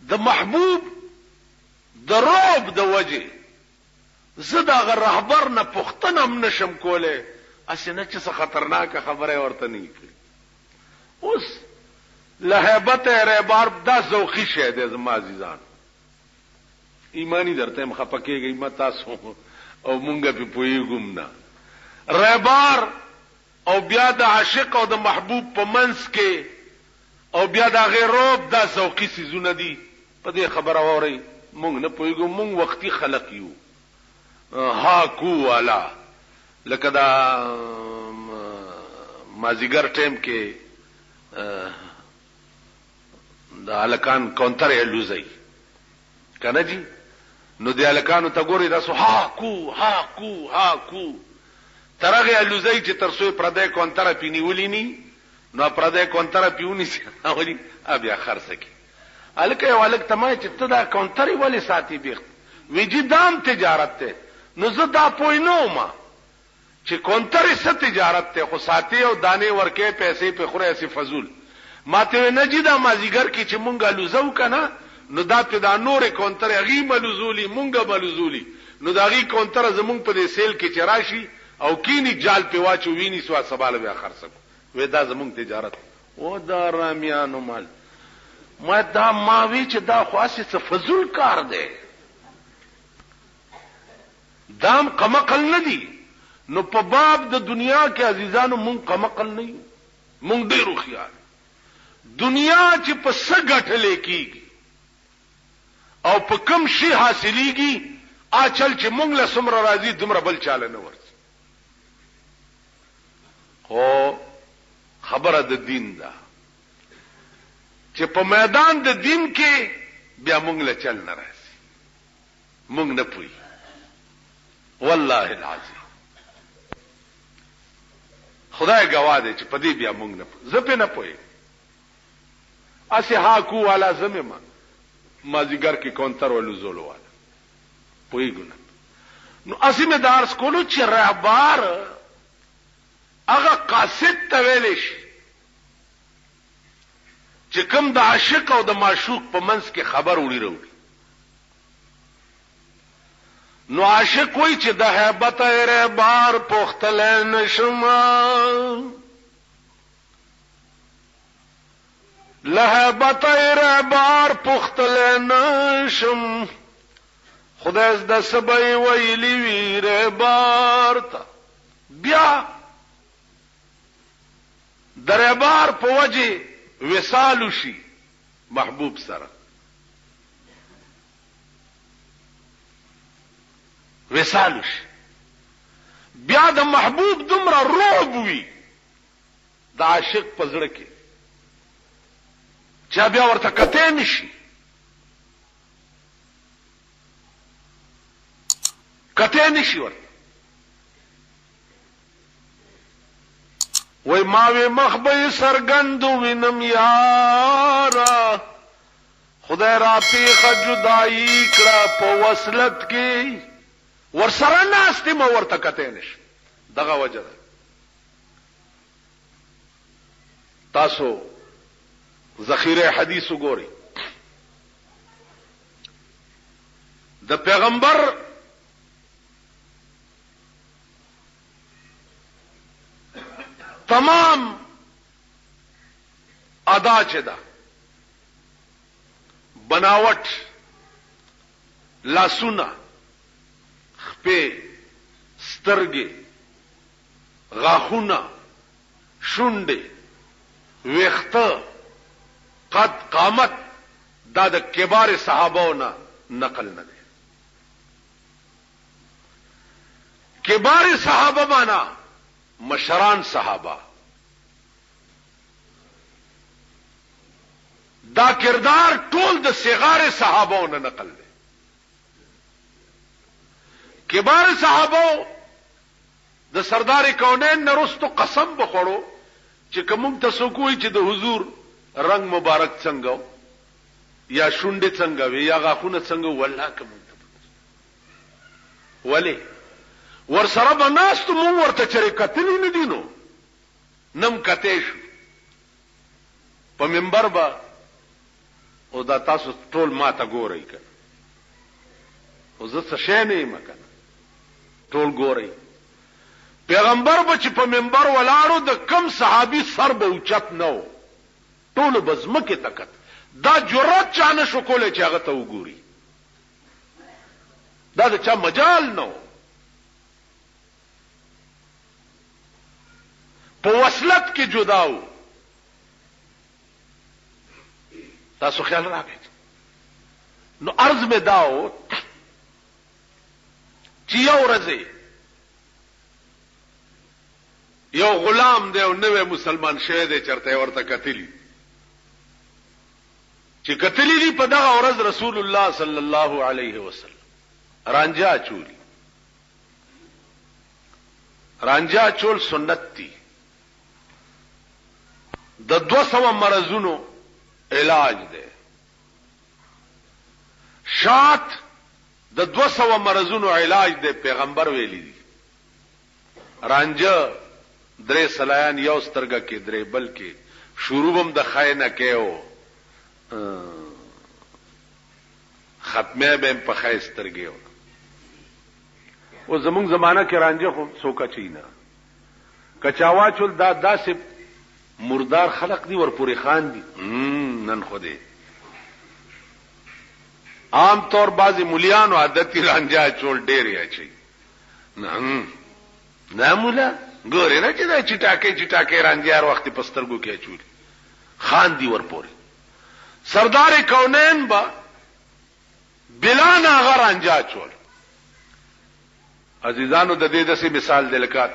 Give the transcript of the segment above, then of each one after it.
د محبوب د رعب د وجه زه د هغه رهبر نه پوښتنه هم نشم کولی، هسې نه چې څه خطرناکه خبره یې ورته نه کړي. اوس له هیبت رهبر دا ذوقي شی دی زما عزیزان، ایمانی درته م خفه کېږئ مه تاسو او مونږ پې پوهېږو نه. رهبر او بیا د عاشق او د محبوب په منځ کې او بیا د هغې رعب دا ذوقي څیزونه دي. په دې خبره واورئ مونږ نه پوهېږو، مونږ وختي خلق یو ها کو والا. لکه دا مازیګر ټیم کې د هلکان کونتر یې لوزئ که نه جي، نو د هلکانو ته ګورئ داسو ها کو ها کو ها کو تر هغې الوزئ چې تر څو یې پردی کونتره پې نیولي ني، نو پردی کونتره پې ونیسي راولي بیا خرڅه کړي. هلکه یو هلک ته ما چې ته دا کونترې ولې ساتي بیخت؟ وی جي دا هم تجارت دی. نو زه دا پوه نه وم چې کونترې څه تجارت دی، خو ساتي او دانې ورکوې پیسې پې خورئ هسې فضول. ما ته وی نه جي دا مازدیګر کې چې مونږ الوزو که نه، نو دا پې دا نورې کونترې هغې ملوزولي مونږ ملوزولي، نو د هغې کونتره زمونږ په دې سیل کې چې راشي او کینی جال پې واچو ویني سوا سبا له بیا خرڅه کړو. وی دا زمونږ تجارت. او دا رامیانو مال ما وی چې دا خو هسې څه فضول کار دی، دام قمقل نه دي. نو په باب د دنیا کې عزیزانو مونږ قمقل نه یو، مونږ ډېر هوښیار. دنیا چې په څه ګټلې کېږي او په کوم شي حاصلېږي، چل چې مونږ له څومره راځي دومره بل چاله نه ورځي. خو خبره د دین ده چې په میدان د دین کې بیا مونږ له چل نه راځي، مونږ نه پوي. والله العظیم خدای گواه دی چې په دې بیا مونږ نه پوي، زه پې نه پوهېږم. هسې هاکو والا زه مې مازدیګر کې کونتر ولوزولو والا پوهېږو نه. نو هسې مې د عرض کولو چې رهبر هغه قاصد ته ویلی شي چې کوم د عاشق او د معشوق په منځ کې خبر وړي راوړي. نو عاشق وای چې د هیبت رهبر پوښتلی نشم، له هیبت رهبر پوښتلی نشم، خدای زده څه به یې ویلي وي رهبر ته. بیا د رهبر په وجې وصال وشي محبوب سره، وصال وشي، بیا د محبوب دومره رعب وي د عاشق په زړه کې چې بیا ورته کتی نشي، کتی نشي ورته. وای ما وی مخ به سرګند وینم یارا، خدای را پیخه جدائی کړه په وصلت کې، ورسره ناستې ما ورته کتی نشي. دغه وجه ده. تاسو ذخیره حدیث وګورئ، د پیغمبر تمام ادا چې ده، بناوټ، لاسونه، خپې، سترګې، غاښونه، شونډې، ویښته، قد، قامت، دا د کبار صحابو نه نقل نه دی. کبار صحابه معنا مشران صحابه، دا کردار ټول د صغار صحابو نه نقل دی. کبار صحابو د سردار کونین نه رستو قسم بخوړو چې کوم تاسو کوی چې د حضور رنگ مبارک څنګه یا شونډې څنګه وي یا غاښونه څنګه، والله کوم ولی ورسره به ناستو مونږ ورته چرې کتلی نه دي، نو نم کتی شو. په منبر به او دا تاسو ټول ما ته ګورئ کنه او زه څه شی نه یم کنه ټول ګورئ پیغمبر به چې په منبر ولاړو د کم صحابي سر به اوچت نه و ټول به ځمکې ته کت دا جرأت چا نه شو کولی چې هغه ته وګوري دا د چا مجال نه و په وصلت کې جدا و تاسو خیال راغی نو عرض می داو چې یو ورځ یو غلام دی او نوې مسلمان شوی دی چرته ورته کتلی چې کتلی دی په دغه ورځ رسول الله صلی الله علیه وسلم رانجا چولی رانجا چول سنت دی د 200 مرزونو علاج دی شات د 200 مرزونو علاج دی پیغمبر ویلی دی رانجا درې سلایان یو سترګه کې درې بل کې شروبم د خاینه کېو ختمه به په خای سترګې او زمونږ زمانہ کې رانجه خو څوک چینا کچاوا چول دا داسې مردار خلق دی ور پوری خان دی نن خوده عام طور بعضی مليان عادتي رانجه چول ډېر اچي نه مولا ګوره نه چې دا چټاکې رانجه وخت پسترګو کې چول خان دی ور پوری سردار کونین با بلا ناغه رانجه چول عزیزانو د دې داسې مثال دلکات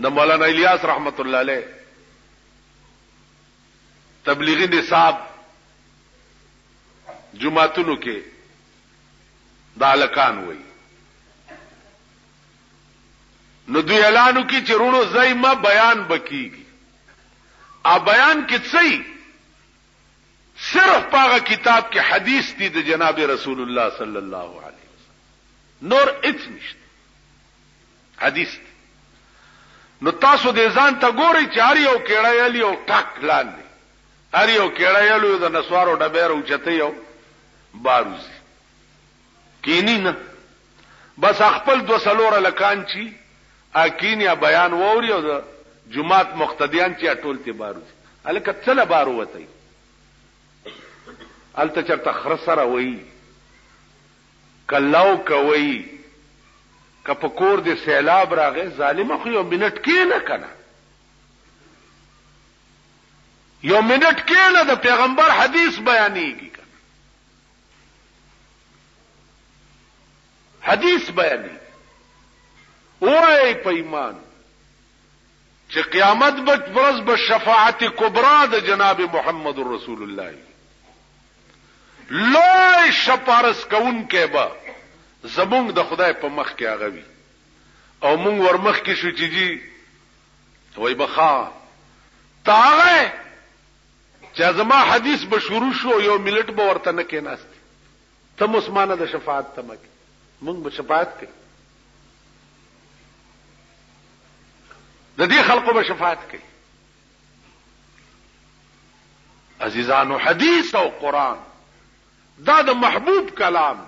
د مولانا الیاس رحمت الله علیه تبلیغی نصاب جمعتونو کې دالکان وای نو دوی اعلانو کې چې رونو زایمه بیان بکیږي ا بیان کې څه صرف پاغه کتاب کې حدیث دی د جناب رسول الله صلی الله علیه وسلم نور هیڅ نشته حدیث دی. نو تاسو دې ځان ته ګورئ چې هر یو کېړه یلی او ټاک لاندې هر یو کېړه یلو د نسوارو ډبیر او چته یو باروزی کینی نه بس خپل 200 لکان چی اکینیا بیان ووري او د جمعات مقتدیان چې ټول ته باروزی الکه څله بارو وتی الته چرته خرسره وای کلاو کوي کپکور دې سیلاب راغې ظالم خو یو منټ کې نه کنه یو منټ کې نه د پیغمبر حدیث بیانېږي کنه حدیث بیانېږي وای په ایمان چې قیامت ورځ به شفاعت کبرا د جناب محمد رسول الله لوی شپارس کون کې با زمونږ د خدای په مخ کې هغه او مونږ ورمخ کې شو چې جی وای بخا تاغه چې زما حدیث به شروع شو یو ملت به ورته نه کېناست تم عثمانه د شفاعت تمک مونږ به شفاعت کوي د دې خلقو به شفاعت کوي عزیزانو حدیث او قران دا د محبوب کلام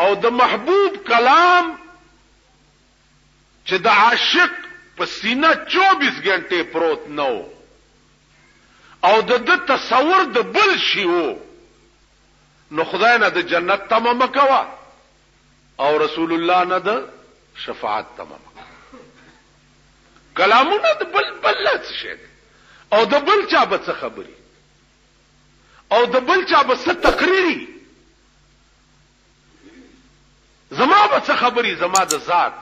او د محبوب کلام چې د عاشق په سینه 24 غنټه پروت نو او د تصور د بل شی وو نو خدای نه د جنت تمام کوا او رسول الله نه د شفاعت تمام کلامونه د بل څه شي او د بل چا به څه خبري او د بل چا به څه تقریری زما به څه خبري زما د ذات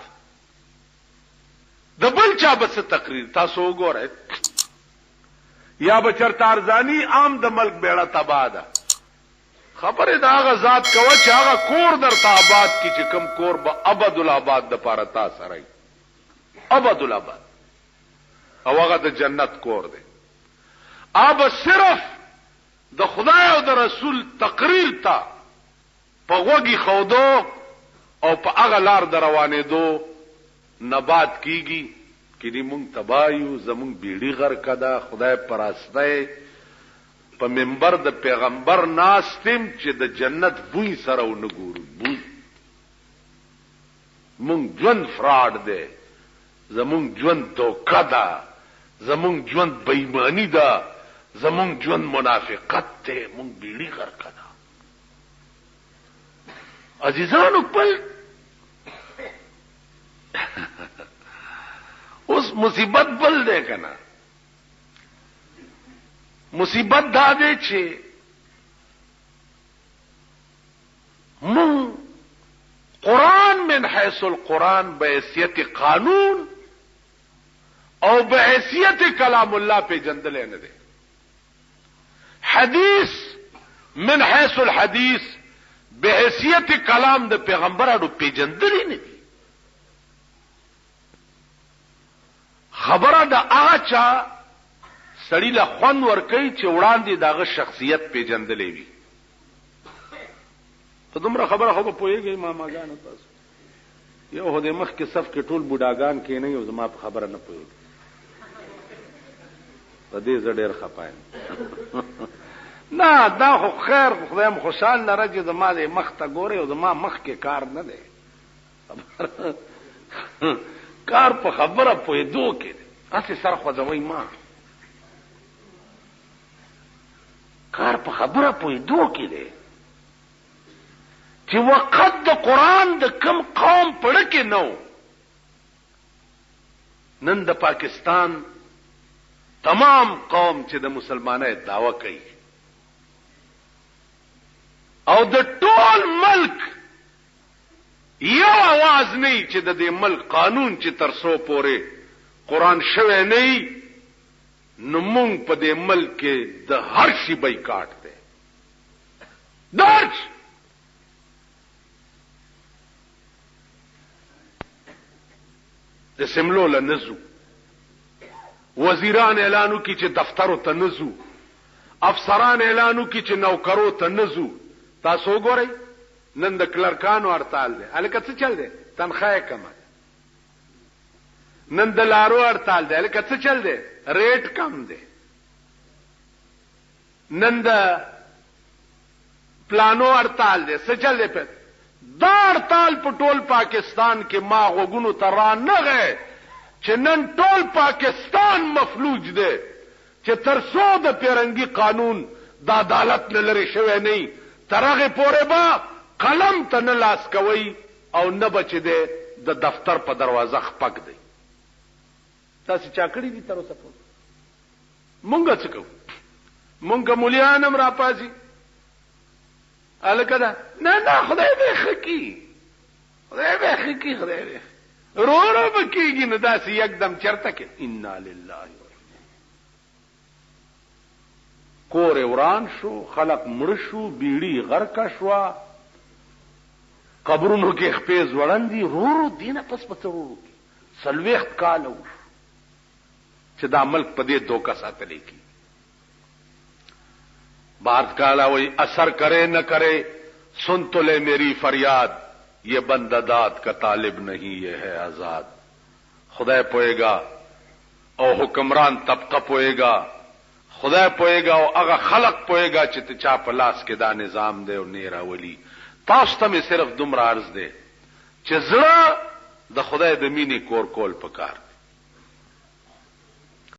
د بل چا به څه تقریر تاسو وګورئ یا به چرته ارزانی عام د ملک بیړه تبا ده خبره دا هغه ذات کوي چې هغه کور درته آباد کی چې کم کور به ابد الاباد د پاره تا سره ابد الاباد او هغه د جنت کور دی اب صرف د خدای او د رسول تقریر تا په وګي خودو او په هغه لار روانې دو نبات کیږي کینی مونږ تبایو زمونږ بیړی غر کدا خدای پراسته په منبر د پیغمبر ناستم چې د جنت بوی سره ونګورو بوی مونږ ژوند فراډ دی زمونږ ژوند دوکه ده زمونږ ژوند بېایماني ده زمونږ ژوند منافقت دی مونږ بیړی غرقه ده عزیزانو پل اوس مصیبت بل دی کنه مصیبت دا دی چې مونږ قرآن من حیث القرآن بحیثیت قانون او بحیثیت کلام الله پیجندل نه دی حدیث من حیث الحدیث بحیثیت کلام د پیغمبرانو پیجندل نه دی خبره د آچا سړی له خوند ورکوي چې وړاندې دغه شخصیت پیجندلې وي ته دومره خبره خو په پوهېږئ ماماګانو تاسو یو خو د مخکې صف کې ټول بوډاګان کېنئ او زما په خبره نه پوهېږي په دې زه ډېر خفه یم نه دا خو خیر خدای م خوشحال لره چې زما د مخ ته ګورئ او زما مخ کې کار نه دی کار په خبره پوهېدو کې دی هسې سر خوځوئ ما کار په خبره پوهېدو کې دی چې وقت د قرآن د کم قوم پړه کې نو نن د پاکستان تمام قوم چې د مسلمانۍ دعوه کوي او د ټول ملک یو आवाज نه چې د دې ملک قانون چې تر څو پورې قرآن شوی نه نو مونږ په دې ملک کې د هر شي بایکاټ دی درج د سملو له نزو وزیران اعلانو کی چې دفترو ته نزو افسران اعلانو کی چې نوکرو ته نزو تاسو ګورئ نن د کلرکانو هړتال دی الکه څه چل دی تنخواه کمه نن د لارو هړتال دی الکه څه چل دی ریټ کم دی نن د پلانو هړتال دی څه چل دی په دا هړتال په ټول پاکستان کې ما غوګونو ته را نغی چې نن ټول پاکستان مفلوج دی چې تر څو د پیرنګي قانون د عدالت نه لري شوی نه تر هغه پورې به قلم ته نه لاس کوي او نه بچ دی د دفتر په دروازه خپک دی تاسو چا کړی دي تر اوسه پورې مونږ څه کوو مونږ مولیانم را پازي الکه دا نه خدای به خکی خدای به خکی خدای به رو بکیږي نو داسې یکدم چرته کې انا لله کور وران شو خلق مړ شو بیړی غرق شو قبرونو کې خپې زوړندې رو دینه پس پترو سلويخت کالو چې دا ملک په دې دوکا ساتلې کی بات کالا وہی اثر کرے نہ کرے سن تو لے میری فریاد یہ بندہ داد کا طالب نہیں یہ ہے آزاد خدا پوئے گا او حکمران طبقہ پوئے گا خدا پوئے گا او اگا خلق پوئے گا چت چا پلاس کے دا نظام دے او نیرا ولی تاسو ته صرف دومره عرض دے چې زړه د خدای د مینې کور کول پکار